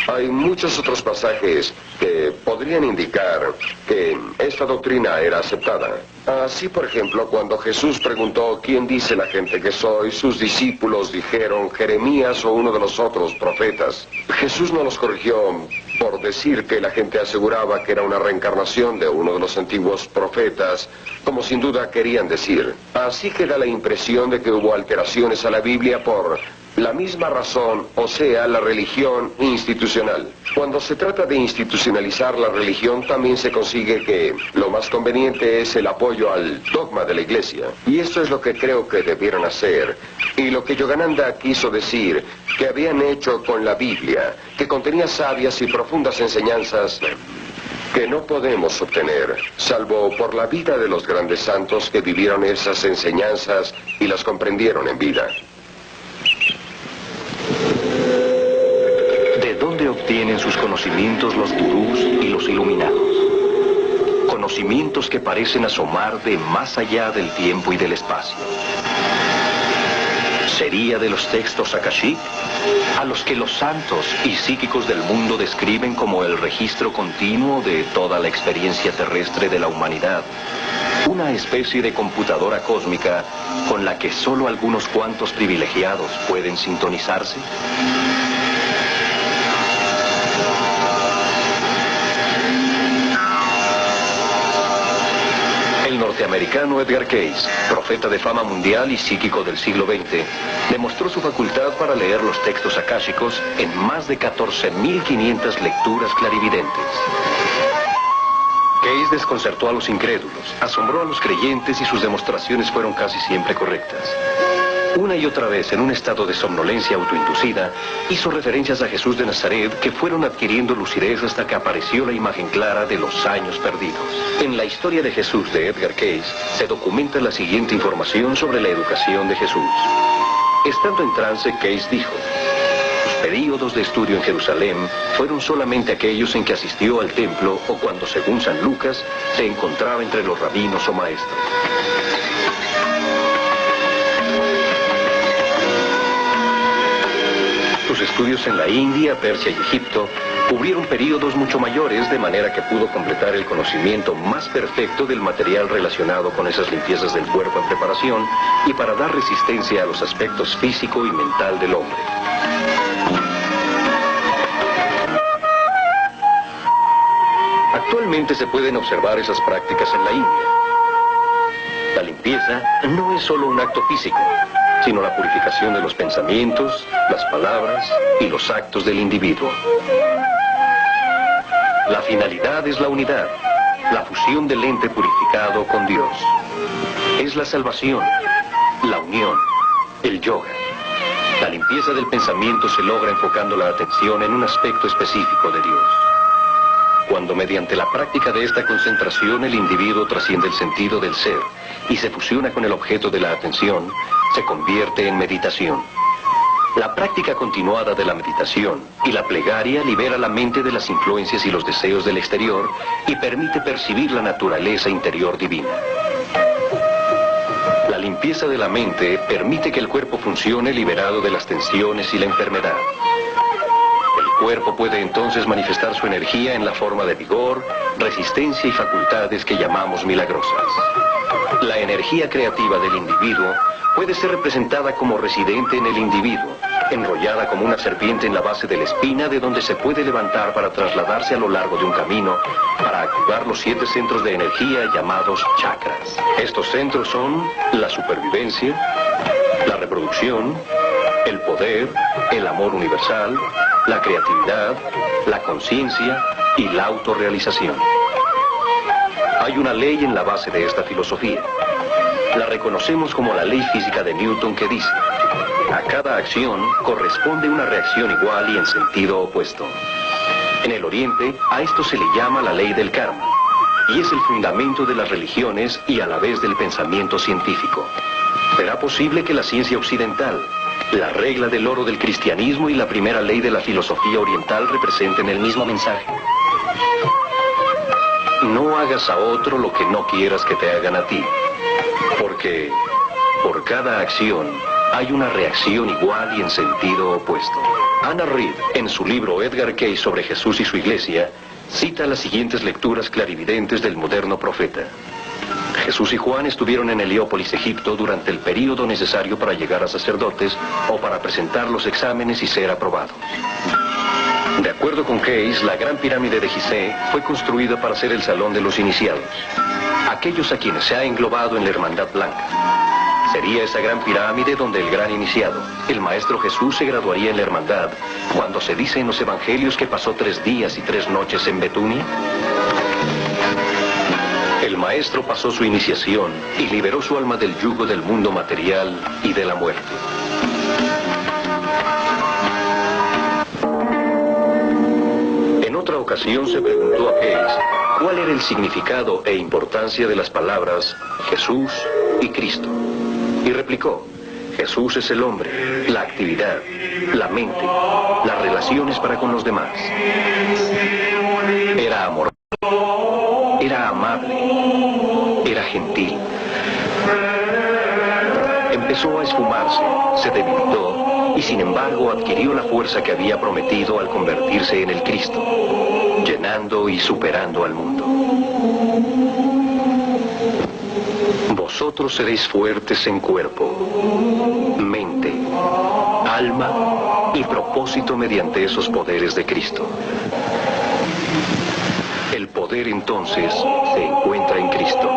Hay muchos otros pasajes que podrían indicar que esta doctrina era aceptada. Así, por ejemplo, cuando Jesús preguntó ¿quién dice la gente que soy?, sus discípulos dijeron Jeremías o uno de los otros profetas. Jesús no los corrigió por decir que la gente aseguraba que era una reencarnación de uno de los antiguos profetas, como sin duda querían decir. Así que da la impresión de que hubo alteraciones a la Biblia por la misma razón, o sea, la religión institucional. Cuando se trata de institucionalizar la religión, también se consigue que lo más conveniente es el apoyo al dogma de la Iglesia. Y esto es lo que creo que debieron hacer. Y lo que Yogananda quiso decir, que habían hecho con la Biblia, que contenía sabias y profundas enseñanzas que no podemos obtener, salvo por la vida de los grandes santos que vivieron esas enseñanzas y las comprendieron en vida. ¿De dónde obtienen sus conocimientos los gurús y los iluminados? Conocimientos que parecen asomar de más allá del tiempo y del espacio. ¿Sería de los textos Akashic, a los que los santos y psíquicos del mundo describen como el registro continuo de toda la experiencia terrestre de la humanidad? Una especie de computadora cósmica con la que solo algunos cuantos privilegiados pueden sintonizarse. El norteamericano Edgar Cayce, profeta de fama mundial y psíquico del siglo XX, demostró su facultad para leer los textos akáshicos en más de 14.500 lecturas clarividentes. Cayce desconcertó a los incrédulos, asombró a los creyentes y sus demostraciones fueron casi siempre correctas. Una y otra vez, en un estado de somnolencia autoinducida, hizo referencias a Jesús de Nazaret que fueron adquiriendo lucidez hasta que apareció la imagen clara de los años perdidos. En la historia de Jesús de Edgar Cayce se documenta la siguiente información sobre la educación de Jesús. Estando en trance, Cayce dijo: sus períodos de estudio en Jerusalén fueron solamente aquellos en que asistió al templo o cuando, según San Lucas, se encontraba entre los rabinos o maestros. Sus estudios en la India, Persia y Egipto cubrieron períodos mucho mayores, de manera que pudo completar el conocimiento más perfecto del material relacionado con esas limpiezas del cuerpo en preparación y para dar resistencia a los aspectos físico y mental del hombre. Actualmente se pueden observar esas prácticas en la India. La limpieza no es solo un acto físico, sino la purificación de los pensamientos, las palabras y los actos del individuo. La finalidad es la unidad, la fusión del ente purificado con Dios. Es la salvación, la unión, el yoga. La limpieza del pensamiento se logra enfocando la atención en un aspecto específico de Dios. Cuando mediante la práctica de esta concentración el individuo trasciende el sentido del ser y se fusiona con el objeto de la atención, se convierte en meditación. La práctica continuada de la meditación y la plegaria libera la mente de las influencias y los deseos del exterior y permite percibir la naturaleza interior divina. La limpieza de la mente permite que el cuerpo funcione liberado de las tensiones y la enfermedad. El cuerpo puede entonces manifestar su energía en la forma de vigor, resistencia y facultades que llamamos milagrosas. La energía creativa del individuo puede ser representada como residente en el individuo, enrollada como una serpiente en la base de la espina, de donde se puede levantar para trasladarse a lo largo de un camino, para activar los 7 centros de energía llamados chakras. Estos centros son la supervivencia, la reproducción, el poder, el amor universal, la creatividad, la conciencia y la autorrealización. Hay una ley en la base de esta filosofía. La reconocemos como la ley física de Newton, que dice: a cada acción corresponde una reacción igual y en sentido opuesto. En el Oriente, a esto se le llama la ley del karma, y es el fundamento de las religiones y a la vez del pensamiento científico. ¿Será posible que la ciencia occidental, la regla del oro del cristianismo y la primera ley de la filosofía oriental representen el mismo mensaje? No hagas a otro lo que no quieras que te hagan a ti, porque por cada acción hay una reacción igual y en sentido opuesto. Anna Reed, en su libro Edgar Cayce sobre Jesús y su iglesia, cita las siguientes lecturas clarividentes del moderno profeta. Jesús y Juan estuvieron en Heliópolis, Egipto, durante el período necesario para llegar a sacerdotes o para presentar los exámenes y ser aprobados. De acuerdo con Cayce, la gran pirámide de Gizeh fue construida para ser el salón de los iniciados, aquellos a quienes se ha englobado en la hermandad blanca. Sería esa gran pirámide donde el gran iniciado, el Maestro Jesús, se graduaría en la hermandad, cuando se dice en los evangelios que pasó 3 días y 3 noches en Betunia. El Maestro pasó su iniciación y liberó su alma del yugo del mundo material y de la muerte. ocasión se preguntó a Hayes cuál era el significado e importancia de las palabras Jesús y Cristo. Y replicó: Jesús es el hombre, la actividad, la mente, las relaciones para con los demás. Era amoroso, era amable, era gentil. Empezó a esfumarse, se debilitó y sin embargo adquirió la fuerza que había prometido al convertirse en el Cristo, llenando y superando al mundo. Vosotros seréis fuertes en cuerpo, mente, alma y propósito mediante esos poderes de Cristo. El poder entonces se encuentra en Cristo.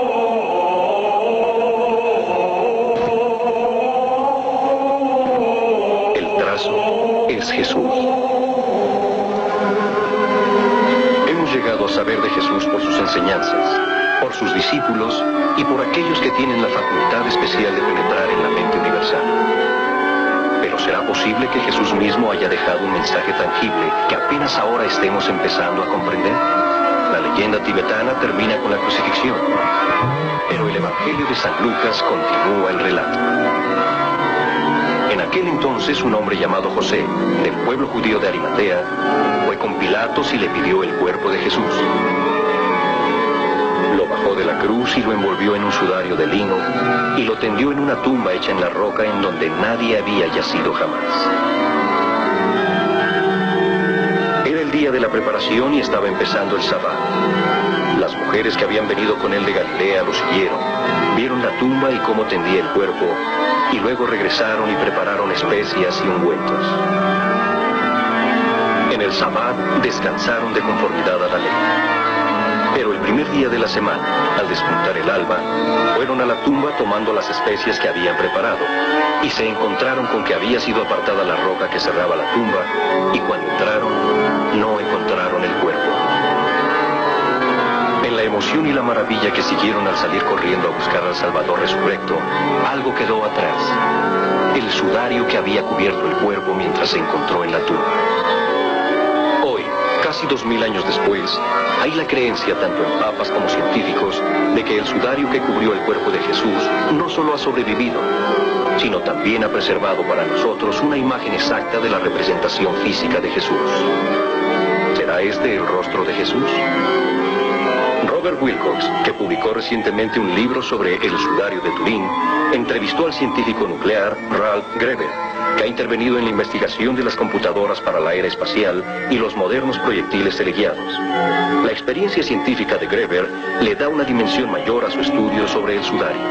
El trazo es Jesús. Hemos llegado a saber de Jesús por sus enseñanzas, por sus discípulos y por aquellos que tienen la facultad especial de penetrar en la mente universal. Pero ¿será posible que Jesús mismo haya dejado un mensaje tangible que apenas ahora estemos empezando a comprender? La leyenda tibetana termina con la crucifixión, pero el Evangelio de San Lucas continúa el relato. En aquel entonces un hombre llamado José, del pueblo judío de Arimatea, fue con Pilatos y le pidió el cuerpo de Jesús. Lo bajó de la cruz y lo envolvió en un sudario de lino y lo tendió en una tumba hecha en la roca en donde nadie había yacido jamás. Era el día de la preparación y estaba empezando el sabbat. Las mujeres que habían venido con él de Galilea lo siguieron, vieron la tumba y cómo tendía el cuerpo, y luego regresaron y prepararon especias y ungüentos. En el sabbat descansaron de conformidad a la ley. Pero el primer día de la semana, al despuntar el alba, fueron a la tumba tomando las especias que habían preparado, y se encontraron con que había sido apartada la roca que cerraba la tumba, y cuando entraron, no encontraron el cuerpo. En la emoción y la maravilla que siguieron al salir corriendo a buscar al Salvador resurrecto, algo quedó atrás: el sudario que había cubierto el cuerpo mientras se encontró en la tumba. Hoy, casi 2000 años después, hay la creencia tanto en papas como científicos de que el sudario que cubrió el cuerpo de Jesús no solo ha sobrevivido, sino también ha preservado para nosotros una imagen exacta de la representación física de Jesús. ¿Será este el rostro de Jesús? Robert Wilcox, que publicó recientemente un libro sobre el sudario de Turín, entrevistó al científico nuclear Ralph Greber, que ha intervenido en la investigación de las computadoras para la era espacial y los modernos proyectiles teleguiados. La experiencia científica de Greber le da una dimensión mayor a su estudio sobre el sudario.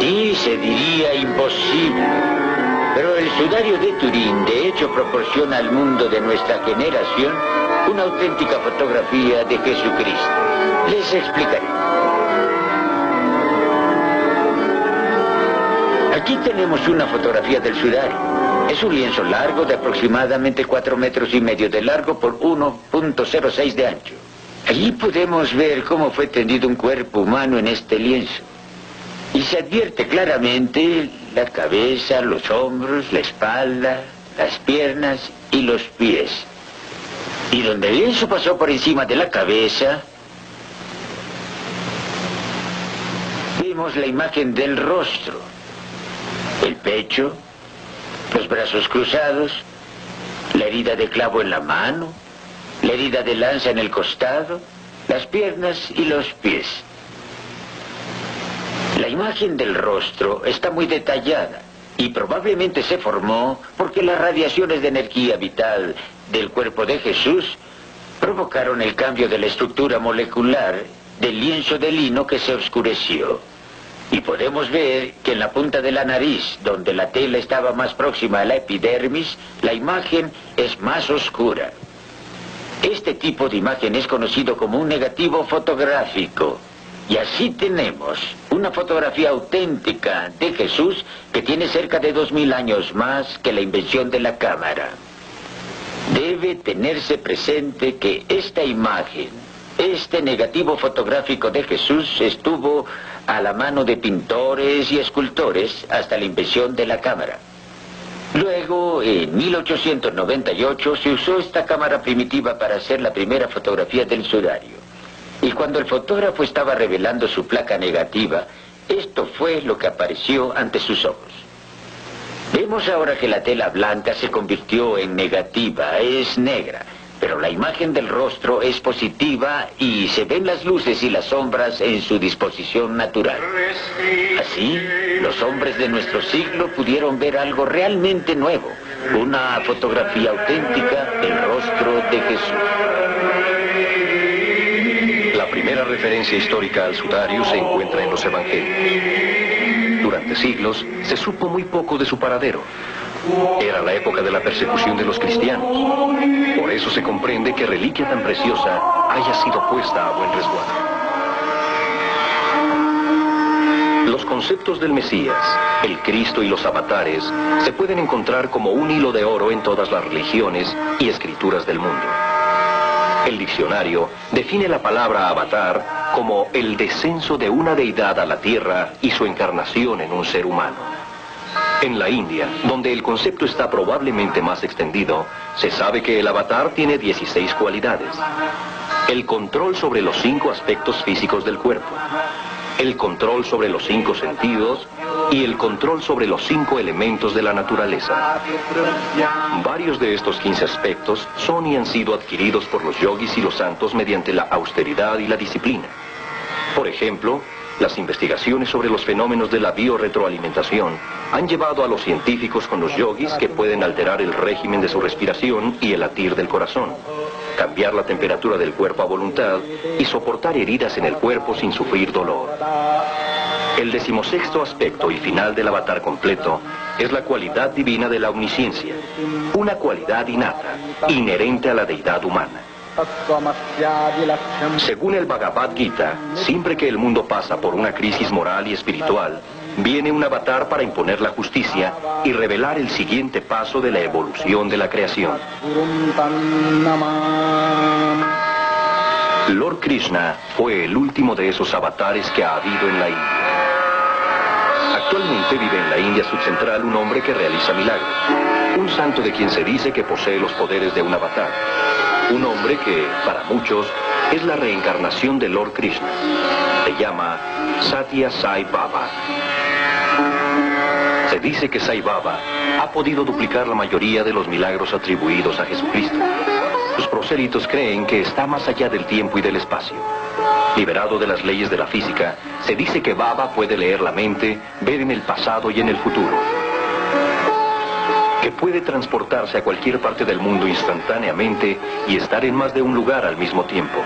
Y se diría imposible, pero el sudario de Turín de hecho proporciona al mundo de nuestra generación una auténtica fotografía de Jesucristo. Les explicaré. Aquí tenemos una fotografía del sudario. Es un lienzo largo de aproximadamente 4,5 metros de largo por 1,06 de ancho. Allí podemos ver cómo fue tendido un cuerpo humano en este lienzo. Y se advierte claramente la cabeza, los hombros, la espalda, las piernas y los pies. Y donde el lienzo pasó por encima de la cabeza, vemos la imagen del rostro, el pecho, los brazos cruzados, la herida de clavo en la mano, la herida de lanza en el costado, las piernas y los pies. La imagen del rostro está muy detallada y probablemente se formó porque las radiaciones de energía vital del cuerpo de Jesús provocaron el cambio de la estructura molecular del lienzo de lino que se oscureció. Y podemos ver que en la punta de la nariz, donde la tela estaba más próxima a la epidermis, la imagen es más oscura. Este tipo de imagen es conocido como un negativo fotográfico. Y así tenemos una fotografía auténtica de Jesús que tiene cerca de 2000 años más que la invención de la cámara. Debe tenerse presente que esta imagen, este negativo fotográfico de Jesús estuvo a la mano de pintores y escultores hasta la invención de la cámara. Luego Luego, en 1898, se usó esta cámara primitiva para hacer la primera fotografía del sudario. Y cuando el fotógrafo estaba revelando su placa negativa, esto fue lo que apareció ante sus ojos. Vemos ahora que la tela blanca se convirtió en negativa, es negra, pero la imagen del rostro es positiva y se ven las luces y las sombras en su disposición natural. Así, los hombres de nuestro siglo pudieron ver algo realmente nuevo, una fotografía auténtica del rostro de Jesús. La primera referencia histórica al sudario se encuentra en los evangelios. Durante siglos se supo muy poco de su paradero. Era la época de la persecución de los cristianos. Por eso se comprende que reliquia tan preciosa haya sido puesta a buen resguardo. Los conceptos del Mesías, el Cristo y los avatares se pueden encontrar como un hilo de oro en todas las religiones y escrituras del mundo. El diccionario define la palabra avatar como el descenso de una deidad a la tierra y su encarnación en un ser humano. En la India, donde el concepto está probablemente más extendido, se sabe que el avatar tiene 16 cualidades. El control sobre los 5 aspectos físicos del cuerpo, el control sobre los 5 sentidos y el control sobre los 5 elementos de la naturaleza. Varios de estos 15 aspectos son y han sido adquiridos por los yogis y los santos mediante la austeridad y la disciplina. Por ejemplo, las investigaciones sobre los fenómenos de la biorretroalimentación han llevado a los científicos con los yogis que pueden alterar el régimen de su respiración y el latir del corazón, cambiar la temperatura del cuerpo a voluntad y soportar heridas en el cuerpo sin sufrir dolor. El 16º aspecto y final del avatar completo es la cualidad divina de la omnisciencia, una cualidad innata, inherente a la deidad humana. Según el Bhagavad Gita, siempre que el mundo pasa por una crisis moral y espiritual, viene un avatar para imponer la justicia y revelar el siguiente paso de la evolución de la creación. Lord Krishna fue el último de esos avatares que ha habido en la India. Actualmente vive en la India subcentral un hombre que realiza milagros, un santo de quien se dice que posee los poderes de un avatar. Un hombre que, para muchos, es la reencarnación de Lord Krishna. Se llama Satya Sai Baba. Se dice que Sai Baba ha podido duplicar la mayoría de los milagros atribuidos a Jesucristo. Sus prosélitos creen que está más allá del tiempo y del espacio. Liberado de las leyes de la física, se dice que Baba puede leer la mente, ver en el pasado y en el futuro. Que puede transportarse a cualquier parte del mundo instantáneamente y estar en más de un lugar al mismo tiempo.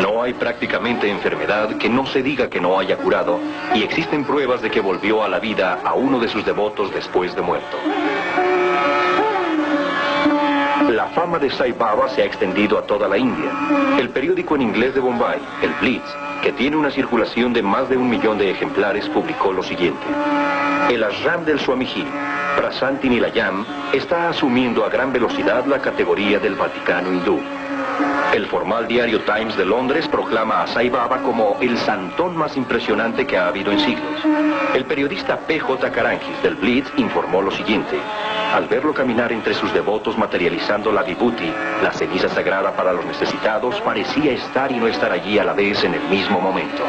No hay prácticamente enfermedad que no se diga que no haya curado, y existen pruebas de que volvió a la vida a uno de sus devotos después de muerto. La fama de Sai Baba se ha extendido a toda la India. El periódico en inglés de Bombay, el Blitz, que tiene una circulación de más de 1 millón de ejemplares, publicó lo siguiente. El ashram del Swamiji, Prasanthi Nilayam, está asumiendo a gran velocidad la categoría del Vaticano hindú. El formal diario Times de Londres proclama a Sai Baba como el santón más impresionante que ha habido en siglos. El periodista P.J. Karangis del Blitz informó lo siguiente. Al verlo caminar entre sus devotos materializando la vibhuti, la ceniza sagrada para los necesitados, parecía estar y no estar allí a la vez en el mismo momento.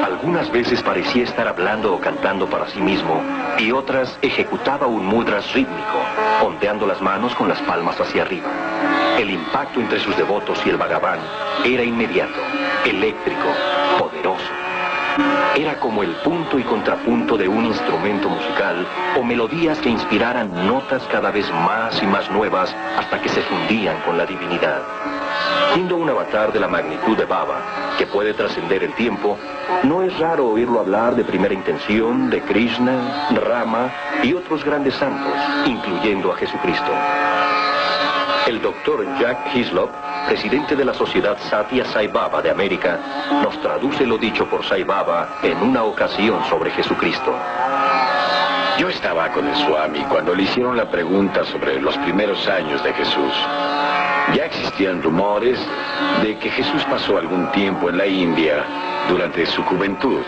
Algunas veces parecía estar hablando o cantando para sí mismo, y otras ejecutaba un mudras rítmico, ondeando las manos con las palmas hacia arriba. El impacto entre sus devotos y el Bhagavan era inmediato, eléctrico, poderoso. Era como el punto y contrapunto de un instrumento musical o melodías que inspiraran notas cada vez más y más nuevas hasta que se fundían con la divinidad. Siendo un avatar de la magnitud de Baba, que puede trascender el tiempo, no es raro oírlo hablar de primera intención de Krishna, Rama y otros grandes santos, incluyendo a Jesucristo. El doctor Jack Hislop, presidente de la Sociedad Satya Sai Baba de América, nos traduce lo dicho por Sai Baba en una ocasión sobre Jesucristo. Yo estaba con el Swami cuando le hicieron la pregunta sobre los primeros años de Jesús. Ya existían rumores de que Jesús pasó algún tiempo en la India durante su juventud.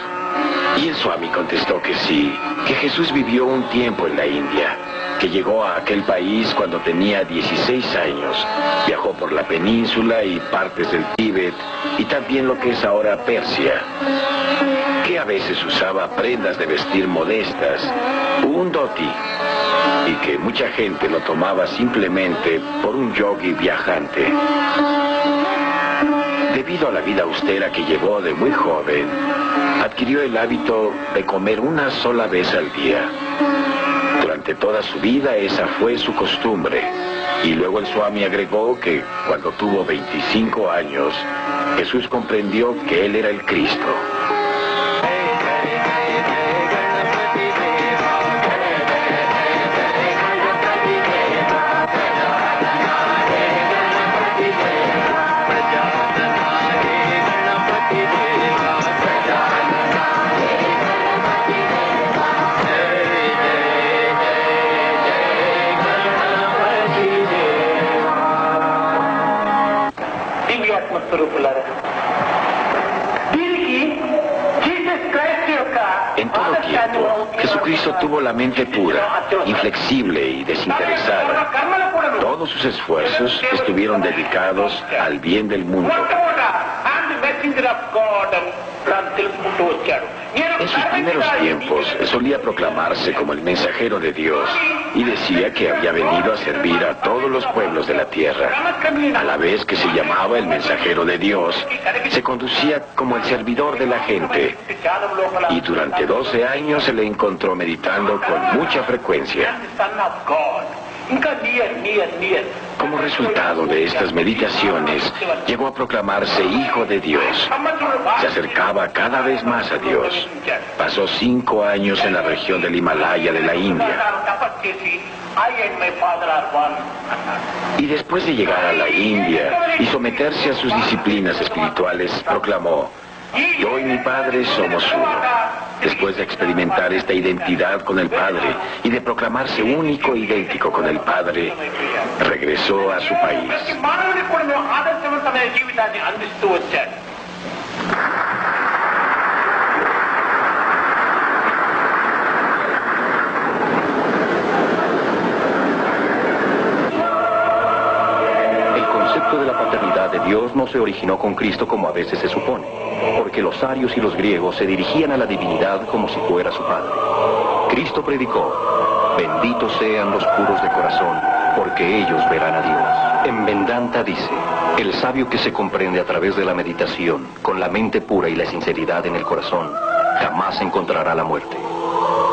Y el Swami contestó que sí, que Jesús vivió un tiempo en la India, que llegó a aquel país cuando tenía 16 años. Viajó por la península y partes del Tíbet y también lo que es ahora Persia. Que a veces usaba prendas de vestir modestas, un dhoti, y que mucha gente lo tomaba simplemente por un yogi viajante. Debido a la vida austera que llevó de muy joven, adquirió el hábito de comer una sola vez al día. Durante toda su vida esa fue su costumbre. Y luego el Swami agregó que cuando tuvo 25 años, Jesús comprendió que él era el Cristo. En todo tiempo, Jesucristo tuvo la mente pura, inflexible y desinteresada. Todos sus esfuerzos estuvieron dedicados al bien del mundo. En sus primeros tiempos solía proclamarse como el mensajero de Dios y decía que había venido a servir a todos los pueblos de la tierra. A la vez que se llamaba el mensajero de Dios, se conducía como el servidor de la gente. Y durante 12 años se le encontró meditando con mucha frecuencia. Como resultado de estas meditaciones, llegó a proclamarse Hijo de Dios. Se acercaba cada vez más a Dios. Pasó 5 años en la región del Himalaya de la India. Y después de llegar a la India y someterse a sus disciplinas espirituales, proclamó: yo y mi Padre somos uno. Después de experimentar esta identidad con el Padre y de proclamarse único e idéntico con el Padre, regresó a su país. El concepto de la paternidad de Dios no se originó con Cristo como a veces se supone, porque los arios y los griegos se dirigían a la divinidad como si fuera su Padre. Cristo predicó: benditos sean los puros de corazón, porque ellos verán a Dios. En Vedanta dice: el sabio que se comprende a través de la meditación, con la mente pura y la sinceridad en el corazón, jamás encontrará la muerte.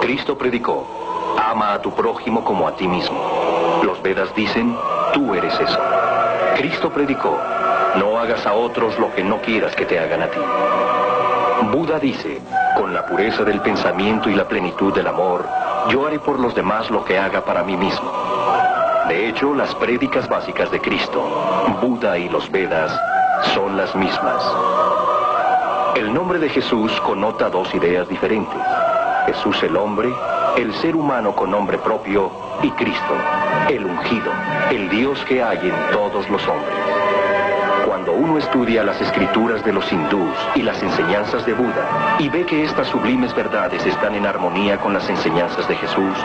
Cristo predicó: ama a tu prójimo como a ti mismo. Los Vedas dicen: tú eres eso. Cristo predicó: no hagas a otros lo que no quieras que te hagan a ti. Buda dice: con la pureza del pensamiento y la plenitud del amor, yo haré por los demás lo que haga para mí mismo. De hecho, las prédicas básicas de Cristo, Buda y los Vedas, son las mismas. El nombre de Jesús connota 2 ideas diferentes: Jesús el hombre, el ser humano con nombre propio, y Cristo, el ungido, el Dios que hay en todos los hombres. Cuando uno estudia las escrituras de los hindús y las enseñanzas de Buda y ve que estas sublimes verdades están en armonía con las enseñanzas de Jesús,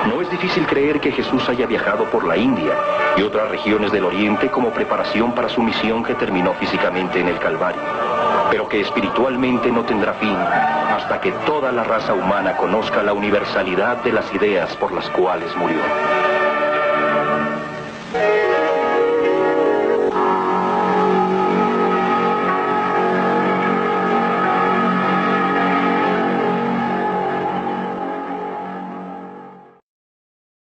no es difícil creer que Jesús haya viajado por la India y otras regiones del Oriente como preparación para su misión que terminó físicamente en el Calvario, pero que espiritualmente no tendrá fin hasta que toda la raza humana conozca la universalidad de las ideas por las cuales murió.